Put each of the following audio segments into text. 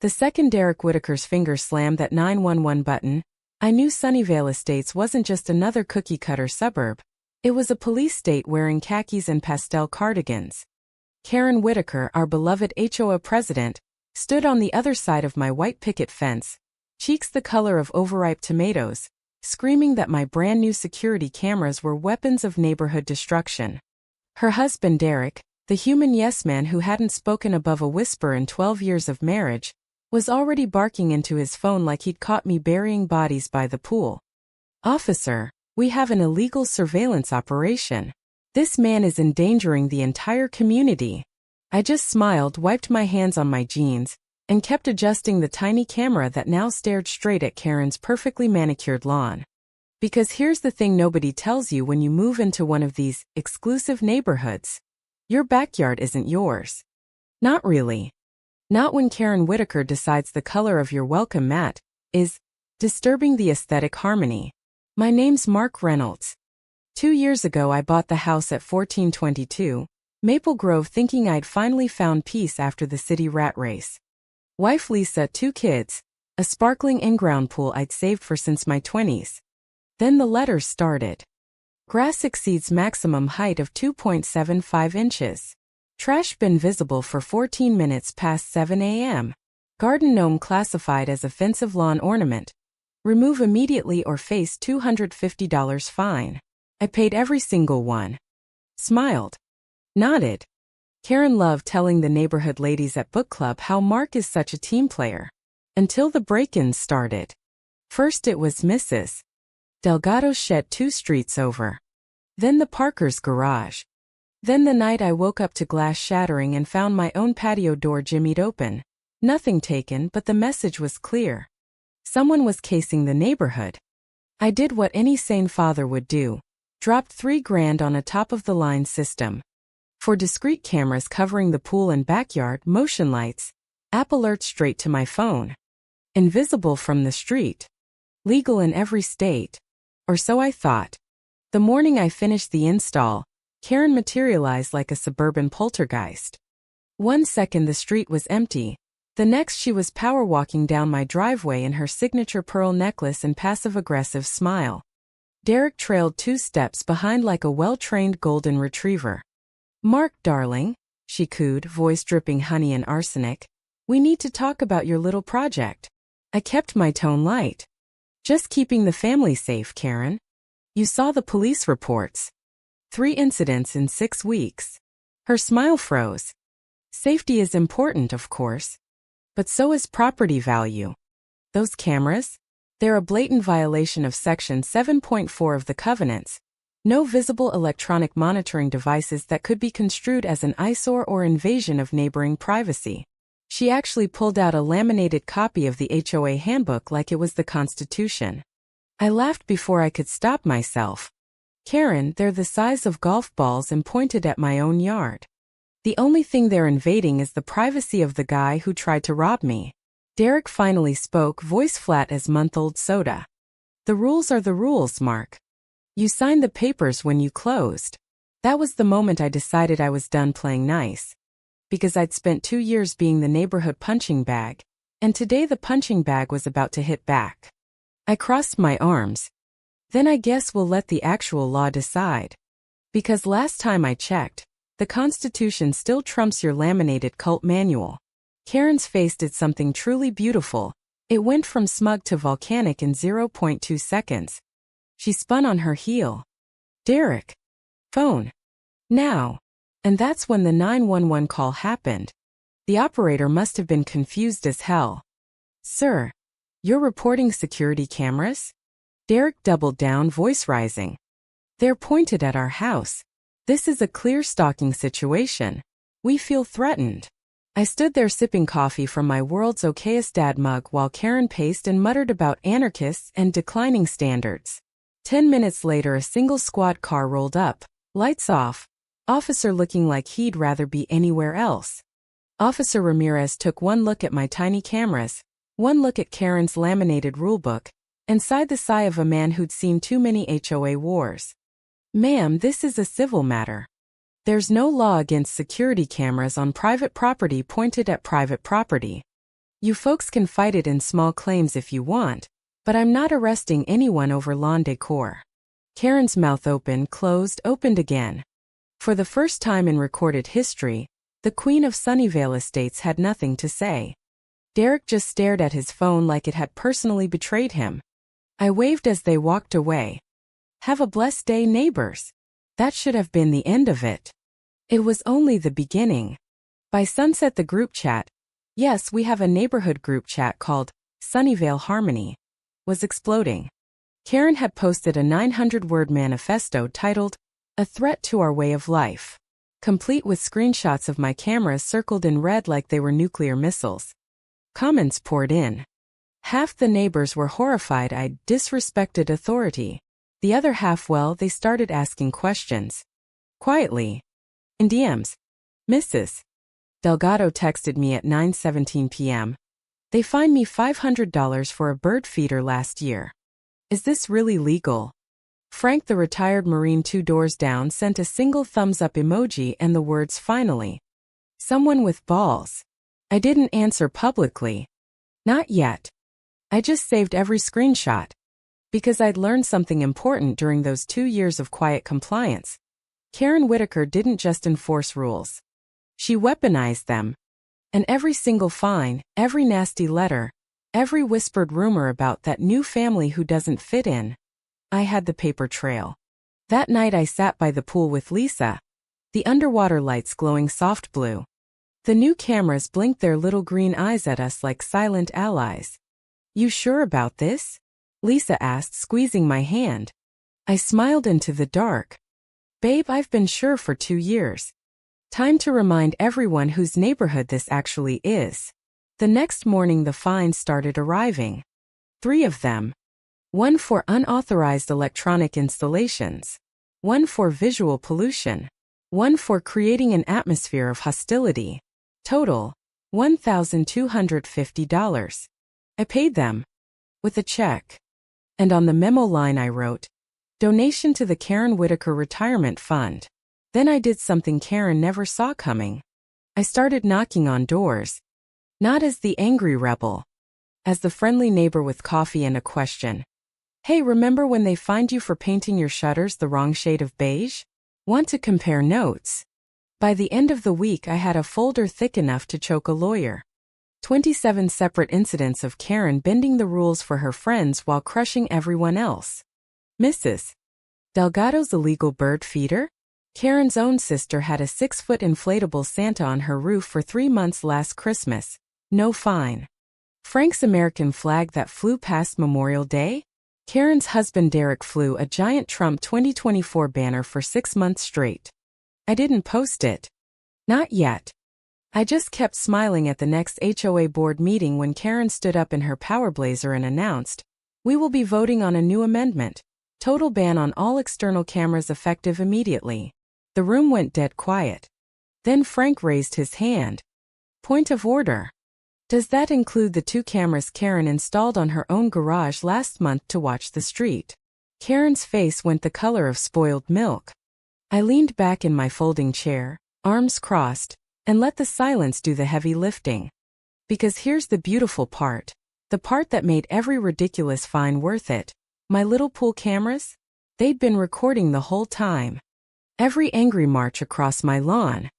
The second Derek Whitaker's finger slammed that 911 button, I knew Sunnyvale Estates wasn't just another cookie-cutter suburb. It was a police state wearing khakis and pastel cardigans. Karen Whitaker, our beloved HOA president, stood on the other side of my white picket fence, cheeks the color of overripe tomatoes, screaming that my brand-new security cameras were weapons of neighborhood destruction. Her husband Derek, the human yes-man who hadn't spoken above a whisper in 12 years of marriage, was already barking into his phone like he'd caught me burying bodies by the pool. "Officer, we have an illegal surveillance operation. This man is endangering the entire community." I just smiled, wiped my hands on my jeans, and kept adjusting the tiny camera that now stared straight at Karen's perfectly manicured lawn. Because here's the thing nobody tells you when you move into one of these exclusive neighborhoods. Your backyard isn't yours. Not really. Not when Karen Whitaker decides the color of your welcome mat is disturbing the aesthetic harmony. My name's Mark Reynolds. 2 years ago I bought the house at 1422 Maple Grove thinking I'd finally found peace after the city rat race. Wife Lisa, 2 kids, a sparkling in-ground pool I'd saved for since my 20s. Then the letters started. Grass exceeds maximum height of 2.75 inches. Trash bin visible for 14 minutes past 7 a.m. Garden gnome classified as offensive lawn ornament. Remove immediately or face $250 fine. I paid every single one. Smiled. Nodded. Karen loved telling the neighborhood ladies at book club how Mark is such a team player. Until the break-ins started. First it was Mrs. Delgado's shed 2 streets over. Then the Parker's garage. Then the night I woke up to glass shattering and found my own patio door jimmied open. Nothing taken, but the message was clear. Someone was casing the neighborhood. I did what any sane father would do. Dropped $3,000 on a top-of-the-line system. For discrete cameras covering the pool and backyard, motion lights, app alerts straight to my phone. Invisible from the street. Legal in every state. Or so I thought. The morning I finished the install, Karen materialized like a suburban poltergeist. 1 second the street was empty. The next she was power walking down my driveway in her signature pearl necklace and passive-aggressive smile. Derek trailed 2 steps behind like a well-trained golden retriever. "Mark, darling," she cooed, voice dripping honey and arsenic. "We need to talk about your little project." I kept my tone light. "Just keeping the family safe, Karen. You saw the police reports. 3 incidents in 6 weeks. Her smile froze. Safety is important, of course. But so is property value. Those cameras? They're a blatant violation of Section 7.4 of the Covenants. No visible electronic monitoring devices that could be construed as an eyesore or invasion of neighboring privacy. She actually pulled out a laminated copy of the HOA handbook like it was the Constitution. I laughed before I could stop myself. "Karen, they're the size of golf balls and pointed at my own yard. The only thing they're invading is the privacy of the guy who tried to rob me." Derek finally spoke, voice flat as month-old soda. "The rules are the rules, Mark. You signed the papers when you closed." That was the moment I decided I was done playing nice. Because I'd spent 2 years being the neighborhood punching bag, and today the punching bag was about to hit back. I crossed my arms. Then I guess we'll let the actual law decide. Because last time I checked, the Constitution still trumps your laminated cult manual. Karen's face did something truly beautiful. It went from smug to volcanic in 0.2 seconds. She spun on her heel. "Derek. Phone. Now." And that's when the 911 call happened. The operator must have been confused as hell. "Sir, you're reporting security cameras?" Derek doubled down, voice rising. "They're pointed at our house. This is a clear stalking situation. We feel threatened." I stood there sipping coffee from my world's okayest dad mug while Karen paced and muttered about anarchists and declining standards. 10 minutes later a single squad car rolled up, lights off, officer looking like he'd rather be anywhere else. Officer Ramirez took one look at my tiny cameras, one look at Karen's laminated rulebook, and sighed the sigh of a man who'd seen too many HOA wars. "Ma'am, this is a civil matter. There's no law against security cameras on private property pointed at private property." You folks can fight it in small claims if you want, but I'm not arresting anyone over lawn decor. Karen's mouth opened, closed, opened again. For the first time in recorded history, the Queen of Sunnyvale Estates had nothing to say. Derek just stared at his phone like it had personally betrayed him. I waved as they walked away. Have a blessed day, neighbors. That should have been the end of it. It was only the beginning. By sunset, the group chat, yes, we have a neighborhood group chat called Sunnyvale Harmony, was exploding. Karen had posted a 900-word manifesto titled, "A Threat to Our Way of Life," complete with screenshots of my cameras circled in red like they were nuclear missiles. Comments poured in. Half the neighbors were horrified I'd disrespected authority. The other half, well, they started asking questions. Quietly. In DMs. Mrs. Delgado texted me at 9:17 p.m. They fined me $500 for a bird feeder last year. Is this really legal? Frank, the retired Marine 2 doors down, sent a single thumbs-up emoji and the words, finally. Someone with balls. I didn't answer publicly. Not yet. I just saved every screenshot. Because I'd learned something important during those 2 years of quiet compliance. Karen Whitaker didn't just enforce rules. She weaponized them. And every single fine, every nasty letter, every whispered rumor about that new family who doesn't fit in, I had the paper trail. That night I sat by the pool with Lisa, the underwater lights glowing soft blue. The new cameras blinked their little green eyes at us like silent allies. You sure about this? Lisa asked, squeezing my hand. I smiled into the dark. Babe, I've been sure for 2 years. Time to remind everyone whose neighborhood this actually is. The next morning the fines started arriving. 3 of them. 1 for unauthorized electronic installations. 1 for visual pollution. 1 for creating an atmosphere of hostility. Total, $1,250. I paid them. With a check. And on the memo line I wrote, donation to the Karen Whitaker Retirement Fund. Then I did something Karen never saw coming. I started knocking on doors. Not as the angry rebel. As the friendly neighbor with coffee and a question. Hey, remember when they fined you for painting your shutters the wrong shade of beige? Want to compare notes? By the end of the week I had a folder thick enough to choke a lawyer. 27 separate incidents of Karen bending the rules for her friends while crushing everyone else. Mrs. Delgado's illegal bird feeder? Karen's own sister had a 6-foot inflatable Santa on her roof for 3 months last Christmas. No fine. Frank's American flag that flew past Memorial Day? Karen's husband Derek flew a giant Trump 2024 banner for 6 months straight. I didn't post it. Not yet. I just kept smiling at the next HOA board meeting when Karen stood up in her power blazer and announced, "We will be voting on a new amendment. Total ban on all external cameras effective immediately." The room went dead quiet. Then Frank raised his hand. Point of order. Does that include the 2 cameras Karen installed on her own garage last month to watch the street? Karen's face went the color of spoiled milk. I leaned back in my folding chair, arms crossed, and let the silence do the heavy lifting. Because here's the beautiful part. The part that made every ridiculous fine worth it. My little pool cameras? They'd been recording the whole time. Every angry march across my lawn.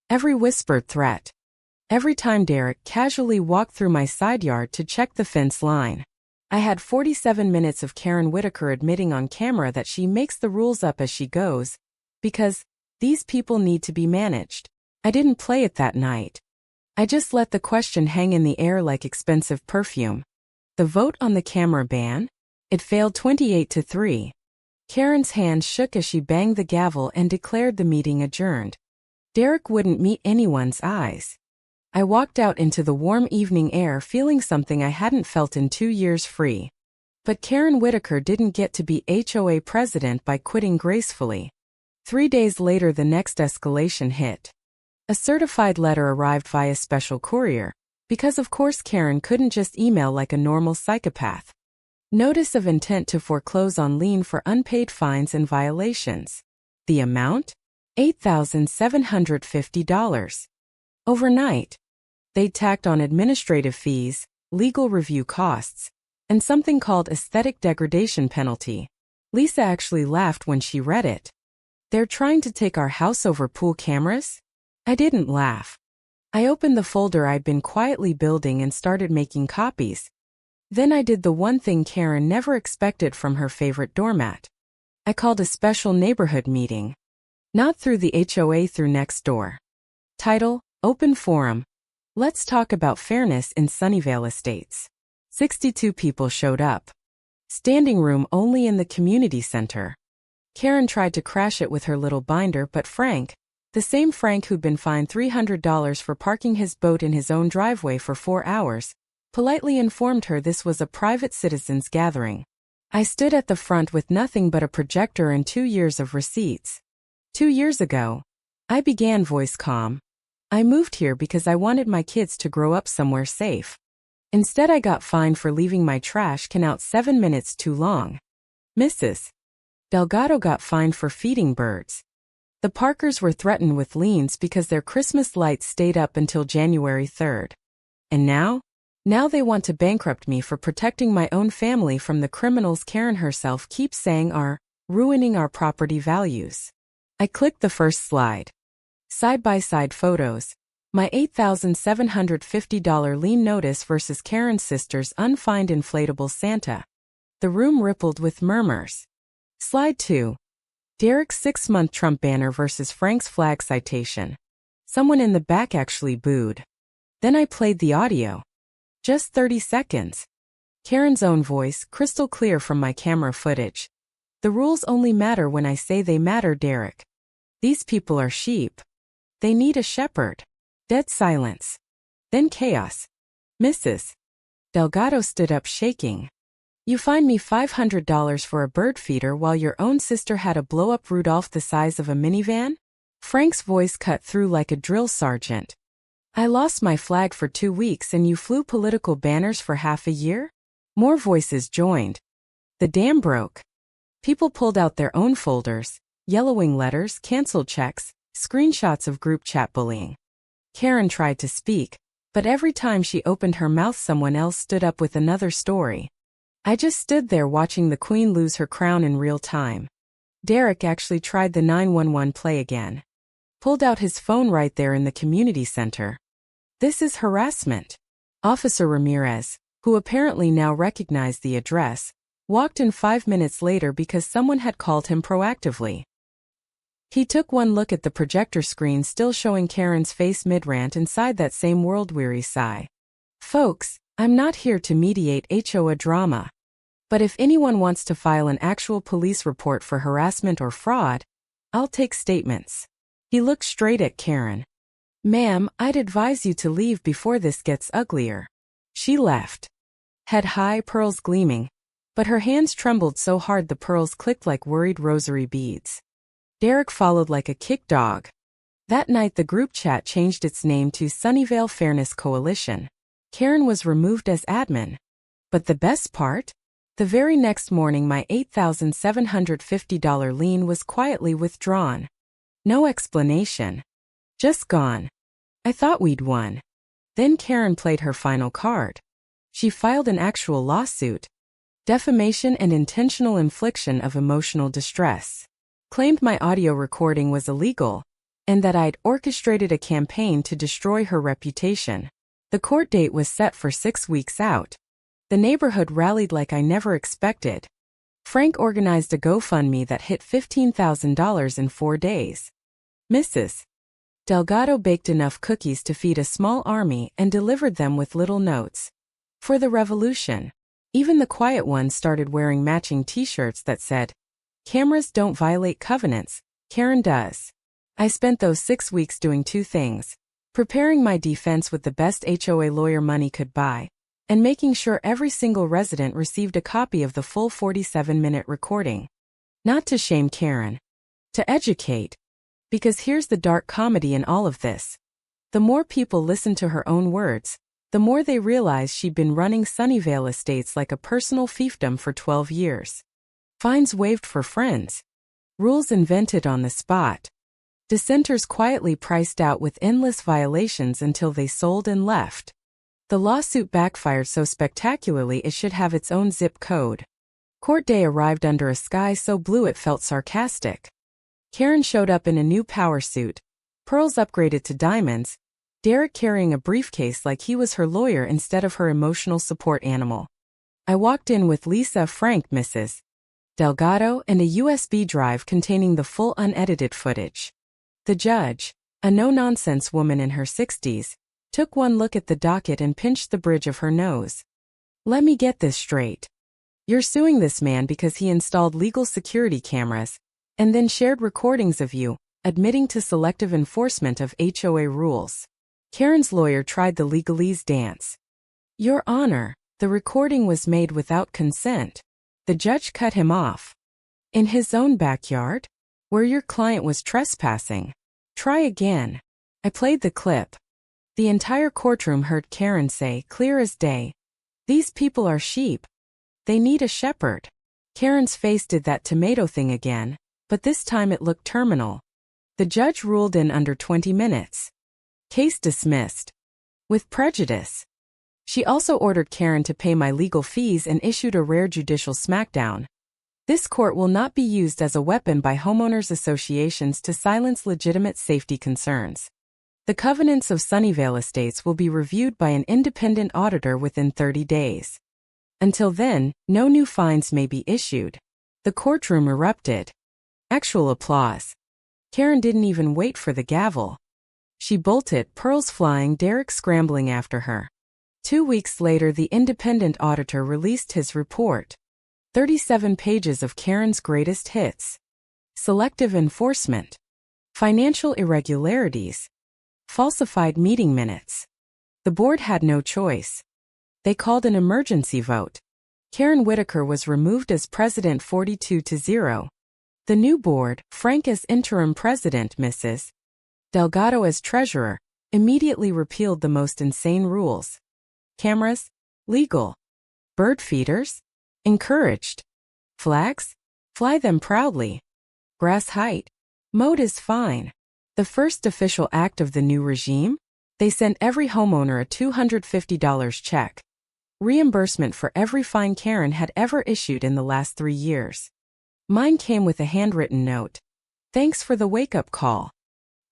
Every whispered threat. Every time Derek casually walked through my side yard to check the fence line. I had 47 minutes of Karen Whitaker admitting on camera that she makes the rules up as she goes, because these people need to be managed. I didn't play it that night. I just let the question hang in the air like expensive perfume. The vote on the camera ban? It failed 28-3. Karen's hand shook as she banged the gavel and declared the meeting adjourned. Derek wouldn't meet anyone's eyes. I walked out into the warm evening air feeling something I hadn't felt in 2 years free. But Karen Whitaker didn't get to be HOA president by quitting gracefully. 3 days later the next escalation hit. A certified letter arrived via special courier, because of course Karen couldn't just email like a normal psychopath. Notice of intent to foreclose on lien for unpaid fines and violations. The amount? $8,750. Overnight. They tacked on administrative fees, legal review costs, and something called aesthetic degradation penalty. Lisa actually laughed when she read it. They're trying to take our house over pool cameras? I didn't laugh. I opened the folder I'd been quietly building and started making copies. Then I did the one thing Karen never expected from her favorite doormat. I called a special neighborhood meeting. Not through the HOA, through next door. Title: Open Forum. Let's talk about fairness in Sunnyvale Estates. 62 people showed up. Standing room only in the community center. Karen tried to crash it with her little binder, but Frank, the same Frank who'd been fined $300 for parking his boat in his own driveway for 4 hours, politely informed her this was a private citizens' gathering. I stood at the front with nothing but a projector and 2 years of receipts. 2 years ago, I began, voice calm. I moved here because I wanted my kids to grow up somewhere safe. Instead, I got fined for leaving my trash can out 7 minutes too long. Mrs. Delgado got fined for feeding birds. The Parkers were threatened with liens because their Christmas lights stayed up until January 3rd. And now they want to bankrupt me for protecting my own family from the criminals Karen herself keeps saying are ruining our property values. I clicked the first slide. Side-by-side photos. My $8,750 lien notice versus Karen's sister's unfined inflatable Santa. The room rippled with murmurs. Slide 2. Derek's 6-month Trump banner versus Frank's flag citation. Someone in the back actually booed. Then I played the audio. Just 30 seconds. Karen's own voice, crystal clear from my camera footage. The rules only matter when I say they matter, Derek. These people are sheep. They need a shepherd. Dead silence. Then chaos. Mrs. Delgado stood up shaking. You fined me $500 for a bird feeder while your own sister had a blow-up Rudolph the size of a minivan? Frank's voice cut through like a drill sergeant. I lost my flag for 2 weeks and you flew political banners for half a year? More voices joined. The dam broke. People pulled out their own folders, yellowing letters, canceled checks, screenshots of group chat bullying. Karen tried to speak, but every time she opened her mouth someone else stood up with another story. I just stood there watching the queen lose her crown in real time. Derek actually tried the 911 play again. Pulled out his phone right there in the community center. This is harassment. Officer Ramirez, who apparently now recognized the address, walked in 5 minutes later because someone had called him proactively. He took one look at the projector screen still showing Karen's face mid-rant and sighed that same world-weary sigh. Folks, I'm not here to mediate HOA drama. But if anyone wants to file an actual police report for harassment or fraud, I'll take statements. He looked straight at Karen. Ma'am, I'd advise you to leave before this gets uglier. She left. Head high, pearls gleaming. But her hands trembled so hard the pearls clicked like worried rosary beads. Derek followed like a kick dog. That night the group chat changed its name to Sunnyvale Fairness Coalition. Karen was removed as admin. But the best part? The very next morning my $8,750 lien was quietly withdrawn. No explanation. Just gone. I thought we'd won. Then Karen played her final card. She filed an actual lawsuit. Defamation and intentional infliction of emotional distress. Claimed my audio recording was illegal, and that I'd orchestrated a campaign to destroy her reputation. The court date was set for 6 weeks out. The neighborhood rallied like I never expected. Frank organized a GoFundMe that hit $15,000 in 4 days. Mrs. Delgado baked enough cookies to feed a small army and delivered them with little notes. For the revolution. Even the quiet ones started wearing matching t-shirts that said, Cameras don't violate covenants, Karen does. I spent those 6 weeks doing 2 things. Preparing my defense with the best HOA lawyer money could buy, and making sure every single resident received a copy of the full 47-minute recording. Not to shame Karen. To educate. Because here's the dark comedy in all of this. The more people listened to her own words, the more they realized she'd been running Sunnyvale Estates like a personal fiefdom for 12 years. Fines waived for friends. Rules invented on the spot. Dissenters quietly priced out with endless violations until they sold and left. The lawsuit backfired so spectacularly it should have its own zip code. Court day arrived under a sky so blue it felt sarcastic. Karen showed up in a new power suit, pearls upgraded to diamonds, Derek carrying a briefcase like he was her lawyer instead of her emotional support animal. I walked in with Lisa, Frank, Mrs. Delgado, and a USB drive containing the full unedited footage. The judge, a no-nonsense woman in her 60s, took one look at the docket and pinched the bridge of her nose. Let me get this straight. You're suing this man because he installed legal security cameras, and then shared recordings of you, admitting to selective enforcement of HOA rules. Karen's lawyer tried the legalese dance. Your Honor, the recording was made without consent. The judge cut him off. In his own backyard? Where your client was trespassing. Try again. I played the clip. The entire courtroom heard Karen say, clear as day, these people are sheep. They need a shepherd. Karen's face did that tomato thing again, but this time it looked terminal. The judge ruled in under 20 minutes. Case dismissed. With prejudice. She also ordered Karen to pay my legal fees and issued a rare judicial smackdown. This court will not be used as a weapon by homeowners associations to silence legitimate safety concerns. The covenants of Sunnyvale Estates will be reviewed by an independent auditor within 30 days. Until then, no new fines may be issued. The courtroom erupted. Actual applause. Karen didn't even wait for the gavel. She bolted, pearls flying, Derek scrambling after her. 2 weeks later, the independent auditor released his report. 37 pages of Karen's greatest hits. Selective enforcement. Financial irregularities. Falsified meeting minutes. The board had no choice. They called an emergency vote. Karen Whitaker was removed as president 42-0. The new board, Frank as interim president, Mrs. Delgado as treasurer, immediately repealed the most insane rules. Cameras? Legal. Bird feeders? Encouraged. Flags? Fly them proudly. Grass height? Mowed is fine. The first official act of the new regime? They sent every homeowner a $250 check. Reimbursement for every fine Karen had ever issued in the last 3 years. Mine came with a handwritten note. Thanks for the wake-up call.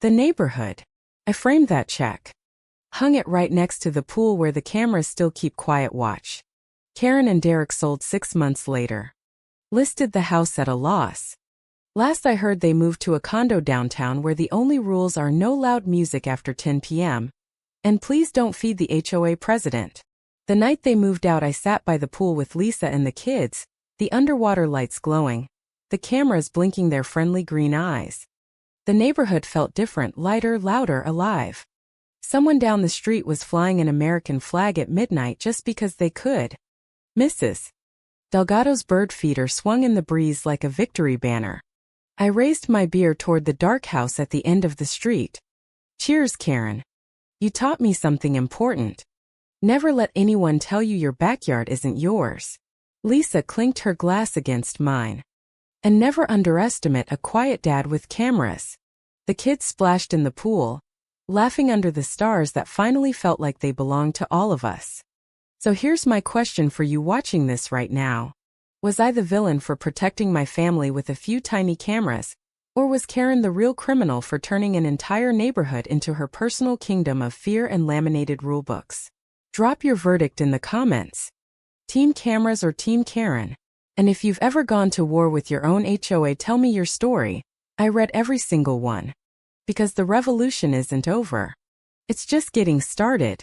The neighborhood. I framed that check. Hung it right next to the pool where the cameras still keep quiet watch. Karen and Derek sold 6 months later. Listed the house at a loss. Last I heard they moved to a condo downtown where the only rules are no loud music after 10 p.m. And please don't feed the HOA president. The night they moved out, I sat by the pool with Lisa and the kids, the underwater lights glowing, the cameras blinking their friendly green eyes. The neighborhood felt different, lighter, louder, alive. Someone down the street was flying an American flag at midnight just because they could. Mrs. Delgado's bird feeder swung in the breeze like a victory banner. I raised my beer toward the dark house at the end of the street. Cheers, Karen. You taught me something important. Never let anyone tell you your backyard isn't yours. Lisa clinked her glass against mine. And never underestimate a quiet dad with cameras. The kids splashed in the pool, laughing under the stars that finally felt like they belonged to all of us. So here's my question for you watching this right now. Was I the villain for protecting my family with a few tiny cameras, or was Karen the real criminal for turning an entire neighborhood into her personal kingdom of fear and laminated rulebooks? Drop your verdict in the comments. Team cameras or Team Karen? And if you've ever gone to war with your own HOA, tell me your story. I read every single one. Because the revolution isn't over. It's just getting started.